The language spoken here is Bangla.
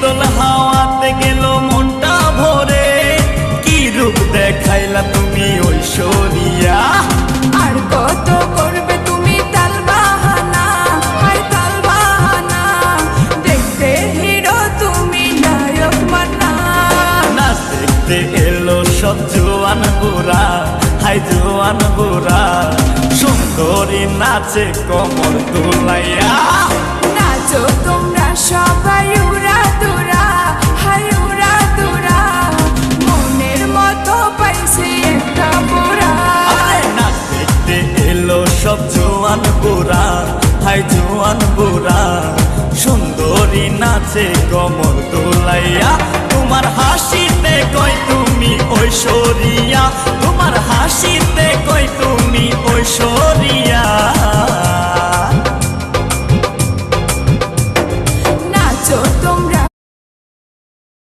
শীতল হাওয়াতে গেল মনটা ভরে, কি রূপ দেখাইলা তুমি ঐশ্বরিয়া। আর কত করবে তুমি তাল বাহানা, হায় তাল বাহানা, দেখতে হিরো তুমি নায়ক মান্না। নাচ দেখতে এলো সব জোয়ান বুড়া, হাই জোয়ান বুড়া, সুন্দরী নাচে কমর দুলাইয়া। নাচো তোমরা সবাই উড়া দুরা, হায় উড়া দুরা, মনের মতো পাইছে একটা বুড়া। নাচ দেখতে এলো সব জোয়ান বুড়া, হাই জোয়ান বুড়া, সুন্দরী নাচে কমর দোলাইয়া। তোমার হাসিতে কই তুমি ঐশ্বরিয়া, তোমার হাসিতে কই তুমি ঐশ্বরিয়া।